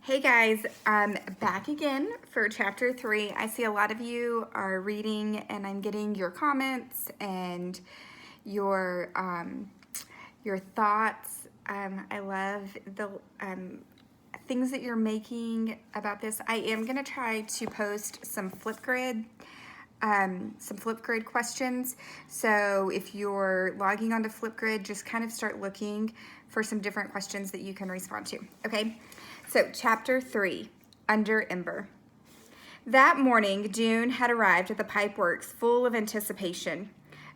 Hey guys, I'm back again for chapter 3. I see a lot of you are reading and I'm getting your comments and your thoughts. I love the things that you're making about this. I am going to try to post some Flipgrid questions. So if you're logging onto Flipgrid, just kind of start looking for some different questions that you can respond to. Okay, so chapter 3, Under Ember. That morning, June had arrived at the pipeworks full of anticipation.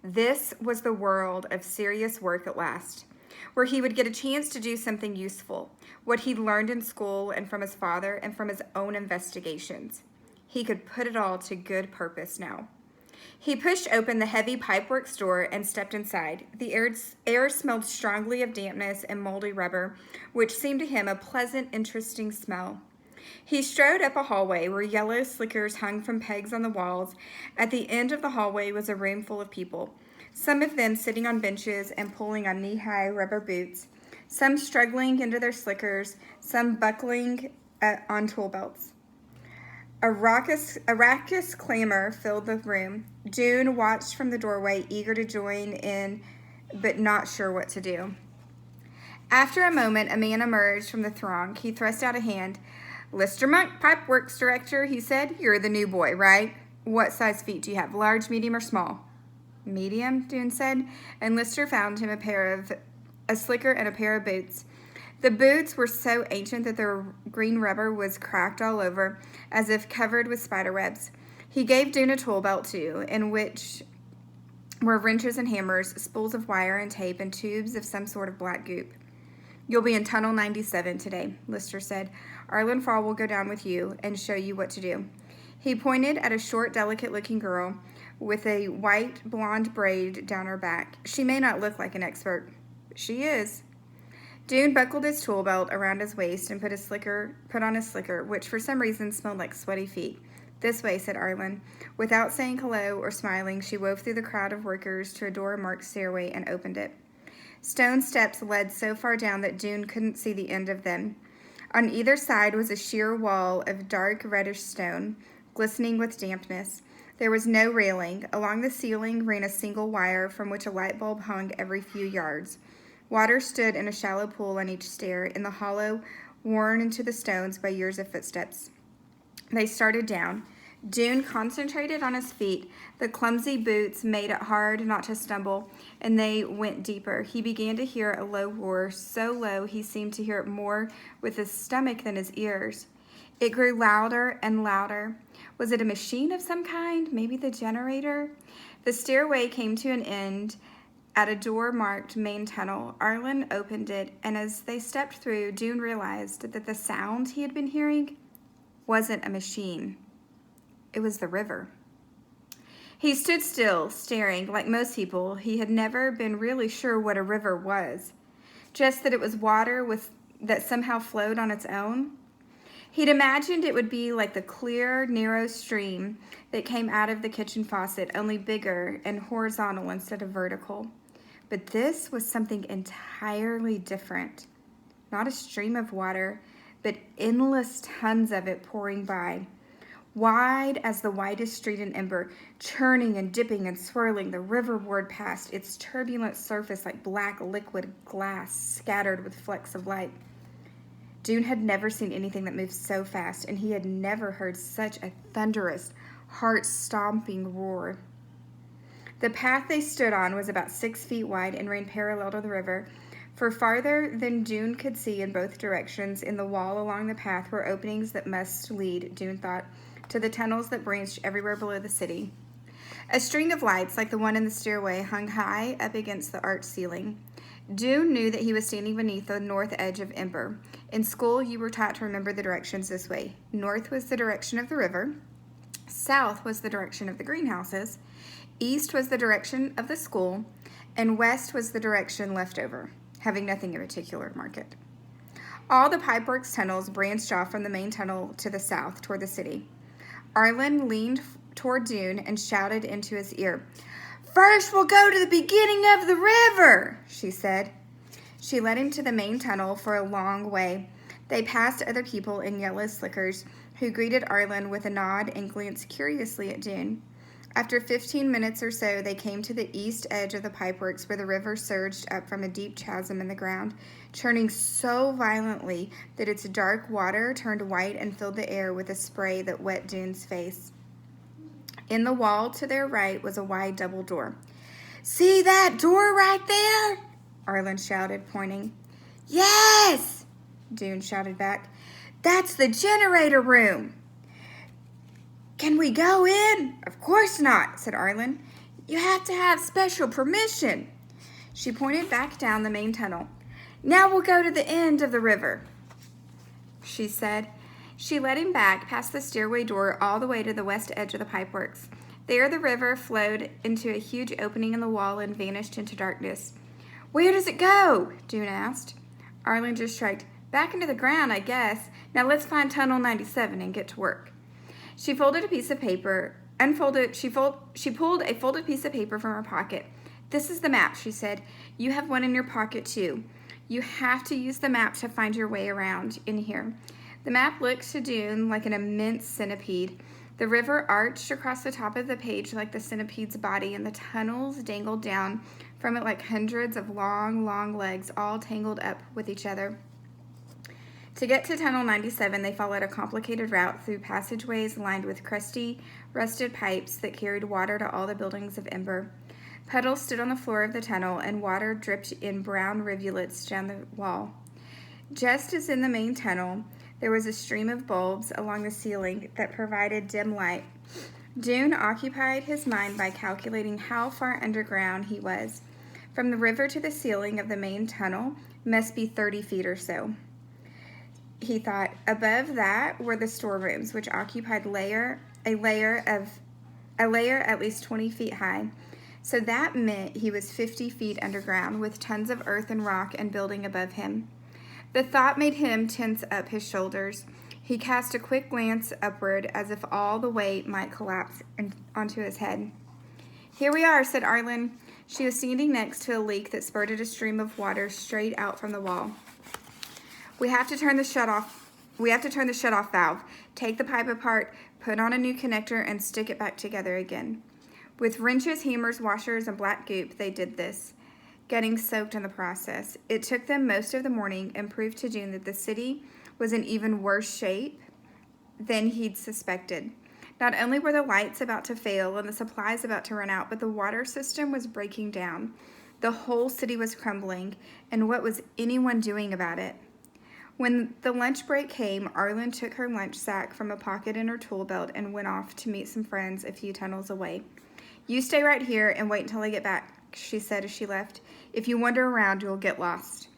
This was the world of serious work at last, where he would get a chance to do something useful, what he'd learned in school and from his father and from his own investigations. He could put it all to good purpose now. He pushed open the heavy pipeworks door and stepped inside. The air smelled strongly of dampness and moldy rubber, which seemed to him a pleasant, interesting smell. He strode up a hallway where yellow slickers hung from pegs on the walls. At the end of the hallway was a room full of people, some of them sitting on benches and pulling on knee-high rubber boots, some struggling into their slickers, some buckling on tool belts. A raucous clamor filled the room. June watched from the doorway, eager to join in, but not sure what to do. After a moment, a man emerged from the throng. He thrust out a hand. "Lister Monk, Pipeworks Director," he said. "You're the new boy, right? What size feet do you have, large, medium, or small?" "Medium," June said, and Lister found him a slicker and a pair of boots. The boots were so ancient that their green rubber was cracked all over, as if covered with spider webs. He gave June a tool belt, too, in which were wrenches and hammers, spools of wire and tape, and tubes of some sort of black goop. "You'll be in Tunnel 97 today," Lister said. "Arlen Farr will go down with you and show you what to do." He pointed at a short, delicate-looking girl with a white, blonde braid down her back. "She may not look like an expert." "She is." June buckled his tool belt around his waist and put on his slicker, which for some reason smelled like sweaty feet. "This way," said Arlen. Without saying hello or smiling, she wove through the crowd of workers to a door-marked stairway and opened it. Stone steps led so far down that June couldn't see the end of them. On either side was a sheer wall of dark reddish stone, glistening with dampness. There was no railing. Along the ceiling ran a single wire from which a light bulb hung every few yards. Water stood in a shallow pool on each stair, in the hollow worn into the stones by years of footsteps. They started down. June concentrated on his feet. The clumsy boots made it hard not to stumble, and they went deeper. He began to hear a low roar, so low he seemed to hear it more with his stomach than his ears. It grew louder and louder. Was it a machine of some kind? Maybe the generator? The stairway came to an end at a door marked Main Tunnel. Arlen opened it, and as they stepped through, June realized that the sound he had been hearing wasn't a machine. It was the river. He stood still, staring. Like most people, he had never been really sure what a river was, just that it was water that somehow flowed on its own. He'd imagined it would be like the clear, narrow stream that came out of the kitchen faucet, only bigger and horizontal instead of vertical. But this was something entirely different. Not a stream of water, but endless tons of it pouring by. Wide as the widest street in Ember, churning and dipping and swirling, the river roared past, its turbulent surface like black liquid glass scattered with flecks of light. June had never seen anything that moved so fast, and he had never heard such a thunderous, heart-stomping roar. The path they stood on was about 6 feet wide and ran parallel to the river. For farther than June could see in both directions, in the wall along the path were openings that must lead, June thought, to the tunnels that branched everywhere below the city. A string of lights, like the one in the stairway, hung high up against the arched ceiling. June knew that he was standing beneath the north edge of Ember. In school, you were taught to remember the directions this way. North was the direction of the river. South was the direction of the greenhouses. East was the direction of the school. And west was the direction left over, having nothing in particular to mark it. All the pipeworks tunnels branched off from the main tunnel to the south, toward the city. Arlen leaned toward June and shouted into his ear. "First, we'll go to the beginning of the river," she said. She led him to the main tunnel for a long way. They passed other people in yellow slickers who greeted Arlen with a nod and glanced curiously at Dune. After 15 minutes or so, they came to the east edge of the pipeworks where the river surged up from a deep chasm in the ground, churning so violently that its dark water turned white and filled the air with a spray that wet Dune's face. In the wall to their right was a wide double door. "See that door right there?" Arlen shouted, pointing. "Yes!" Dune shouted back. "That's the generator room." "Can we go in?" "Of course not," said Arlen. "You have to have special permission." She pointed back down the main tunnel. "Now we'll go to the end of the river," she said. She led him back past the stairway door all the way to the west edge of the pipeworks. There the river flowed into a huge opening in the wall and vanished into darkness. "Where does it go?" Dune asked. Arlen just shrugged. "Back into the ground, I guess. Now let's find Tunnel 97 and get to work." She folded a piece of paper, she pulled a folded piece of paper from her pocket. "This is the map," she said. "You have one in your pocket too. You have to use the map to find your way around in here." The map looked to Dune like an immense centipede. The river arched across the top of the page like the centipede's body, and the tunnels dangled down from it like hundreds of long, long legs, all tangled up with each other. To get to Tunnel 97, they followed a complicated route through passageways lined with crusty, rusted pipes that carried water to all the buildings of Ember. Puddles stood on the floor of the tunnel, and water dripped in brown rivulets down the wall. Just as in the main tunnel, there was a stream of bulbs along the ceiling that provided dim light. Dune occupied his mind by calculating how far underground he was. From the river to the ceiling of the main tunnel must be 30 feet or so. He thought. Above that were the storerooms, which occupied a layer at least 20 feet high. So that meant he was 50 feet underground, with tons of earth and rock and building above him. The thought made him tense up his shoulders. He cast a quick glance upward, as if all the weight might collapse onto his head. "Here we are," said Arlen. She was standing next to a leak that spurted a stream of water straight out from the wall. We have to turn the shut-off valve. Take the pipe apart, put on a new connector, and stick it back together again." With wrenches, hammers, washers, and black goop, they did this, getting soaked in the process. It took them most of the morning and proved to Dune that the city was in even worse shape than he'd suspected. Not only were the lights about to fail and the supplies about to run out, but the water system was breaking down. The whole city was crumbling, and what was anyone doing about it? When the lunch break came, Arlen took her lunch sack from a pocket in her tool belt and went off to meet some friends a few tunnels away. "You stay right here and wait until I get back," she said as she left. "If you wander around, you'll get lost."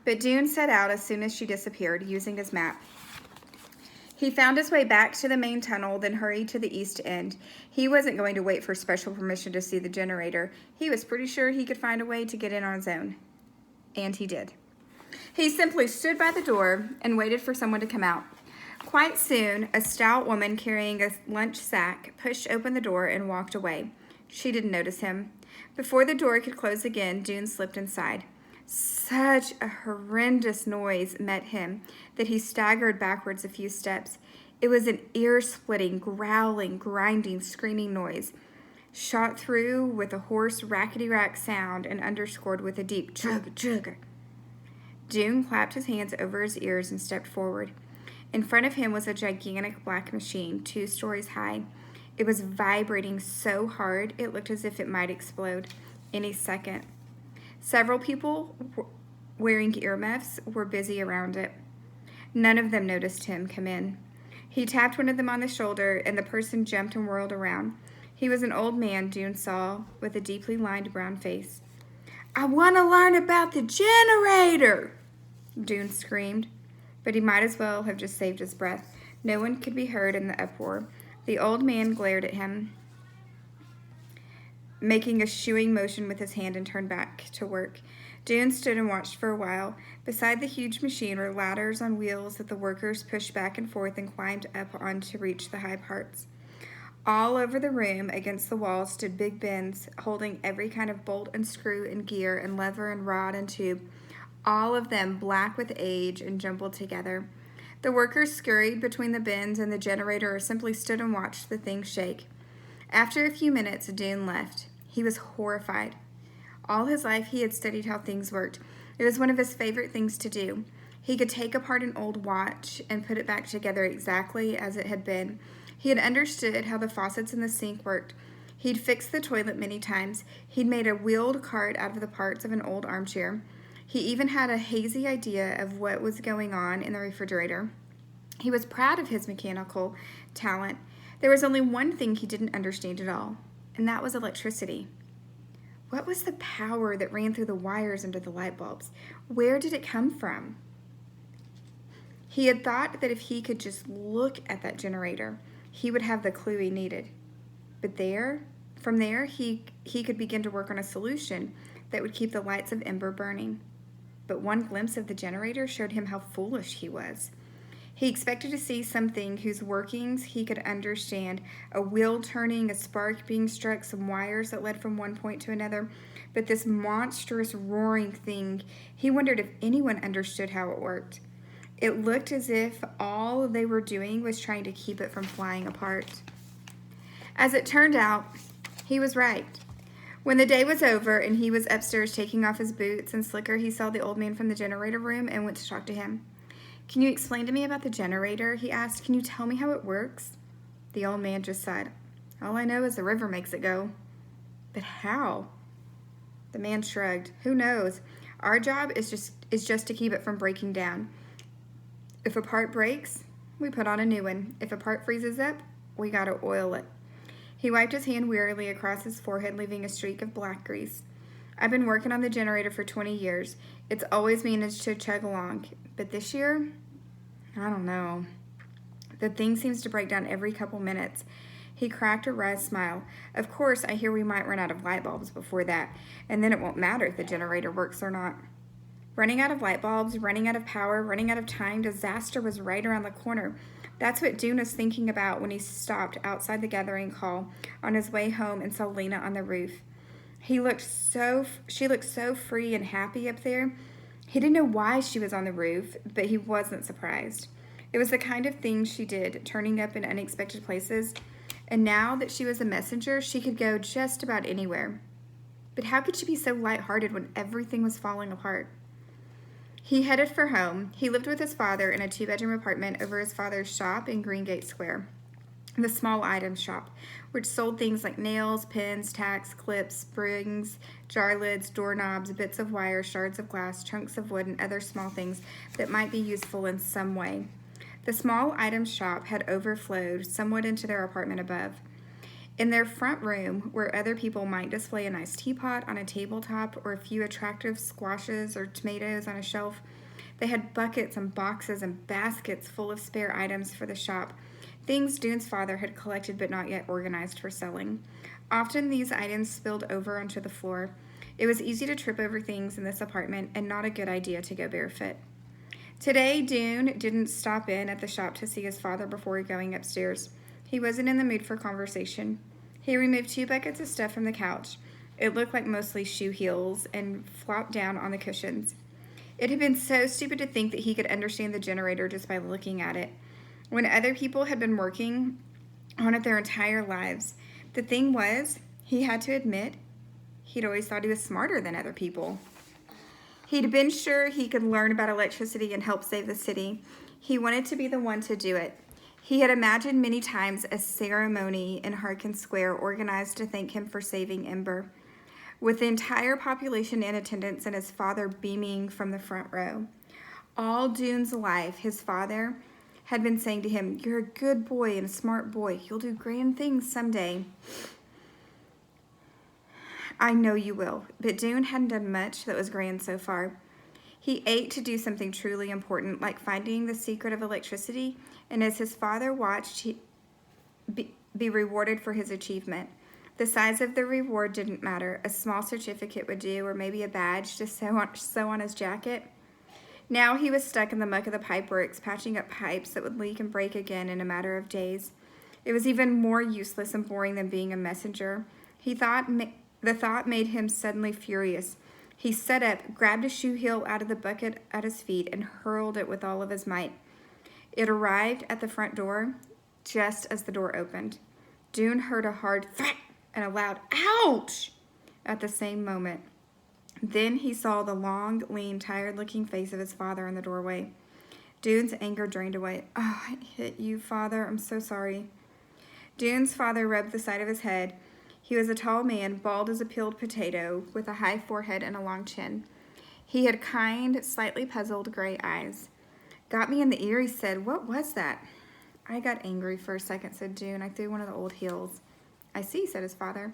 But Dune set out as soon as she disappeared, using his map. He found his way back to the main tunnel, then hurried to the east end. He wasn't going to wait for special permission to see the generator. He was pretty sure he could find a way to get in on his own. And he did. He simply stood by the door and waited for someone to come out. Quite soon, a stout woman carrying a lunch sack pushed open the door and walked away. She didn't notice him. Before the door could close again, Dune slipped inside. Such a horrendous noise met him that he staggered backwards a few steps. It was an ear-splitting, growling, grinding, screaming noise, shot through with a hoarse, rackety-rack sound and underscored with a deep chug, chug. Dune clapped his hands over his ears and stepped forward. In front of him was a gigantic black machine, 2 stories high. It was vibrating so hard it looked as if it might explode any second. Several people wearing earmuffs were busy around it. None of them noticed him come in. He tapped one of them on the shoulder, and the person jumped and whirled around. He was an old man, Dune saw, with a deeply lined brown face. "I want to learn about the generator!" Dune screamed, but he might as well have just saved his breath. No one could be heard in the uproar. The old man glared at him, making a shooing motion with his hand, and turned back to work. Dune stood and watched for a while. Beside the huge machine were ladders on wheels that the workers pushed back and forth and climbed up on to reach the high parts. All over the room, against the walls, stood big bins holding every kind of bolt and screw and gear and lever and rod and tube, all of them black with age and jumbled together. The workers scurried between the bins and the generator or simply stood and watched the thing shake. After a few minutes, Dune left. He was horrified. All his life, he had studied how things worked. It was one of his favorite things to do. He could take apart an old watch and put it back together exactly as it had been. He had understood how the faucets in the sink worked. He'd fixed the toilet many times. He'd made a wheeled cart out of the parts of an old armchair. He even had a hazy idea of what was going on in the refrigerator. He was proud of his mechanical talent. There was only one thing he didn't understand at all, and that was electricity. What was the power that ran through the wires under the light bulbs? Where did it come from? He had thought that if he could just look at that generator, he would have the clue he needed. But from there, he could begin to work on a solution that would keep the lights of Ember burning. But one glimpse of the generator showed him how foolish he was. He expected to see something whose workings he could understand, a wheel turning, a spark being struck, some wires that led from one point to another. But this monstrous roaring thing, he wondered if anyone understood how it worked. It looked as if all they were doing was trying to keep it from flying apart. As it turned out, he was right. When the day was over and he was upstairs taking off his boots and slicker, he saw the old man from the generator room and went to talk to him. "Can you explain to me about the generator?" he asked. "Can you tell me how it works?" The old man just sighed. "All I know is the river makes it go." "But how?" The man shrugged. "Who knows? Our job is just to keep it from breaking down. If a part breaks, we put on a new one. If a part freezes up, we gotta oil it." He wiped his hand wearily across his forehead, leaving a streak of black grease. "I've been working on the generator for 20 years. It's always managed to chug along. But this year, I don't know. The thing seems to break down every couple minutes." He cracked a wry smile. "Of course, I hear we might run out of light bulbs before that, and then it won't matter if the generator works or not." Running out of light bulbs, running out of power, running out of time, disaster was right around the corner. That's what Dune was thinking about when he stopped outside the gathering hall on his way home and saw Lena on the roof. She looked so free and happy up there. He didn't know why she was on the roof, but he wasn't surprised. It was the kind of thing she did, turning up in unexpected places. And now that she was a messenger, she could go just about anywhere. But how could she be so lighthearted when everything was falling apart? He headed for home. He lived with his father in a 2-bedroom apartment over his father's shop in Greengate Square, the small items shop, which sold things like nails, pins, tacks, clips, springs, jar lids, doorknobs, bits of wire, shards of glass, chunks of wood, and other small things that might be useful in some way. The small items shop had overflowed somewhat into their apartment above. In their front room, where other people might display a nice teapot on a tabletop or a few attractive squashes or tomatoes on a shelf, they had buckets and boxes and baskets full of spare items for the shop, things Dune's father had collected but not yet organized for selling. Often these items spilled over onto the floor. It was easy to trip over things in this apartment and not a good idea to go barefoot. Today, Dune didn't stop in at the shop to see his father before going upstairs. He wasn't in the mood for conversation. He removed 2 buckets of stuff from the couch. It looked like mostly shoe heels, and flopped down on the cushions. It had been so stupid to think that he could understand the generator just by looking at it, when other people had been working on it their entire lives. The thing was, he had to admit, he'd always thought he was smarter than other people. He'd been sure he could learn about electricity and help save the city. He wanted to be the one to do it. He had imagined many times a ceremony in Harkin Square organized to thank him for saving Ember, with the entire population in attendance and his father beaming from the front row. All Dune's life, his father had been saying to him, "You're a good boy and a smart boy. You'll do grand things someday." "I know you will," but Dune hadn't done much that was grand so far. He ate to do something truly important, like finding the secret of electricity, and as his father watched, he be rewarded for his achievement. The size of the reward didn't matter. A small certificate would do, or maybe a badge to sew on his jacket. Now he was stuck in the muck of the pipeworks, patching up pipes that would leak and break again in a matter of days. It was even more useless and boring than being a messenger. The thought made him suddenly furious. He sat up, grabbed a shoe heel out of the bucket at his feet, and hurled it with all of his might. It arrived at the front door just as the door opened. Dune heard a hard thwack and a loud ouch at the same moment. Then he saw the long, lean, tired-looking face of his father in the doorway. Dune's anger drained away. "Oh, I hit you, Father. I'm so sorry." Dune's father rubbed the side of his head. He was a tall man, bald as a peeled potato, with a high forehead and a long chin. He had kind, slightly puzzled gray eyes. "Got me in the ear," he said. "What was that?" "I got angry for a second," said Dune. "I threw one of the old heels." "I see," said his father.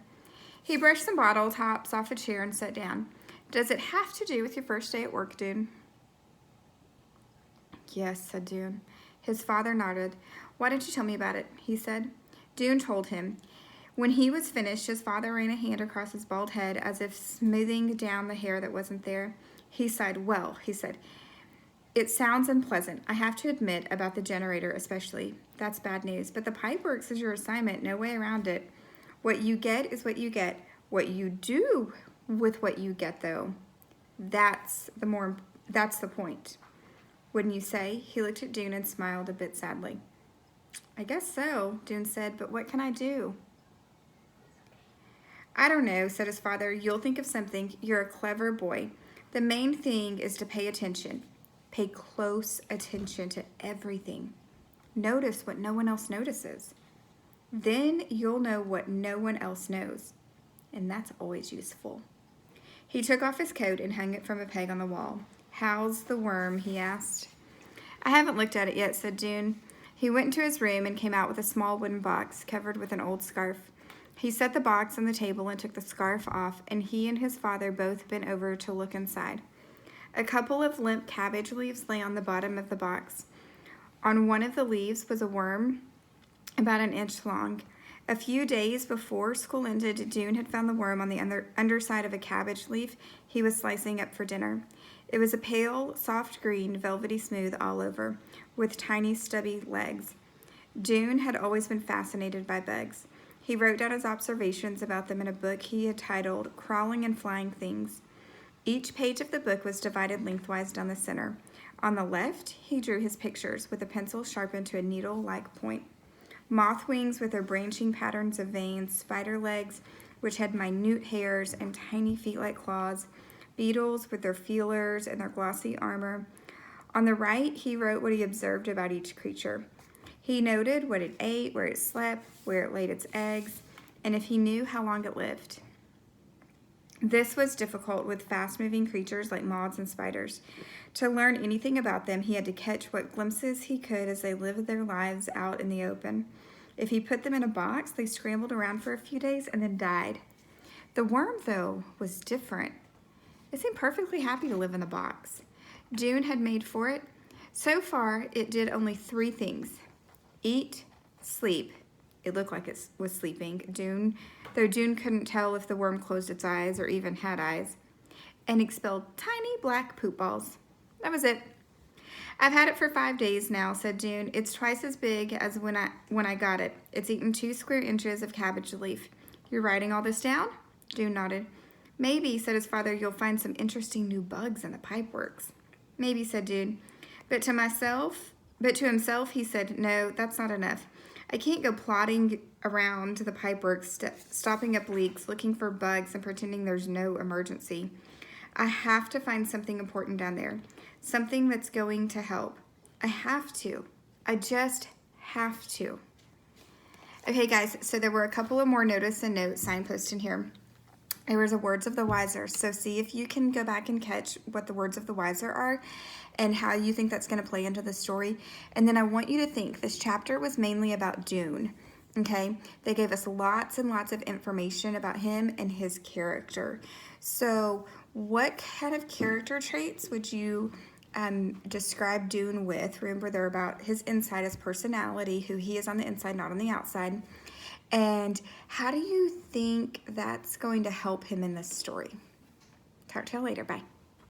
He brushed some bottle tops off a chair and sat down. "Does it have to do with your first day at work, Dune?" "Yes," said Dune. His father nodded. "Why didn't you tell me about it?" he said. Dune told him. When he was finished, his father ran a hand across his bald head as if smoothing down the hair that wasn't there. He sighed. "Well," he said, "it sounds unpleasant. I have to admit, about the generator especially. That's bad news. But the pipeworks is your assignment. No way around it. What you get is what you get. What you do with what you get, though, that's the point. Wouldn't you say?" He looked at Dune and smiled a bit sadly. "I guess so," Dune said, "but what can I do?" "I don't know," said his father. "You'll think of something. You're a clever boy. The main thing is to pay attention. Pay close attention to everything. Notice what no one else notices. Then you'll know what no one else knows. And that's always useful." He took off his coat and hung it from a peg on the wall. "How's the worm?" he asked. "I haven't looked at it yet," said Dune. He went into his room and came out with a small wooden box covered with an old scarf. He set the box on the table and took the scarf off, and he and his father both bent over to look inside. A couple of limp cabbage leaves lay on the bottom of the box. On one of the leaves was a worm about an inch long. A few days before school ended, Dune had found the worm on the underside of a cabbage leaf he was slicing up for dinner. It was a pale, soft green, velvety smooth all over, with tiny, stubby legs. Dune had always been fascinated by bugs. He wrote down his observations about them in a book he had titled Crawling and Flying Things. Each page of the book was divided lengthwise down the center. On the left, he drew his pictures with a pencil sharpened to a needle-like point. Moth wings with their branching patterns of veins, spider legs, which had minute hairs and tiny feet-like claws, beetles with their feelers and their glossy armor. On the right, he wrote what he observed about each creature. He noted what it ate, where it slept, where it laid its eggs, and if he knew how long it lived. This was difficult with fast-moving creatures like moths and spiders. To learn anything about them, he had to catch what glimpses he could as they lived their lives out in the open. If he put them in a box, they scrambled around for a few days and then died. The worm, though, was different. It seemed perfectly happy to live in the box Dune had made for it. So far, it did only 3 things: eat, sleep. It looked like it was sleeping, though Dune couldn't tell if the worm closed its eyes or even had eyes, and expelled tiny black poop balls. That was it. "I've had it for 5 days now," said Dune. "It's twice as big as when I got it. It's eaten 2 square inches of cabbage leaf." "You're writing all this down?" Dune nodded. "Maybe," said his father, "you'll find some interesting new bugs in the pipeworks." "Maybe," said Dune. But to himself, he said, "No, that's not enough. I can't go plodding around the pipeworks, stopping up leaks, looking for bugs, and pretending there's no emergency. I have to find something important down there, something that's going to help. I have to. I just have to." Okay, guys, so there were a couple of more notice and note signposts in here. There was a words of the wiser, so see if you can go back and catch what the words of the wiser are and how you think that's going to play into the story. And then I want you to think this chapter was mainly about Dune, okay? They gave us lots and lots of information about him and his character. So what kind of character traits would you describe Dune with? Remember, they're about his inside, his personality, who he is on the inside, not on the outside. And how do you think that's going to help him in this story? Talk to you later. Bye.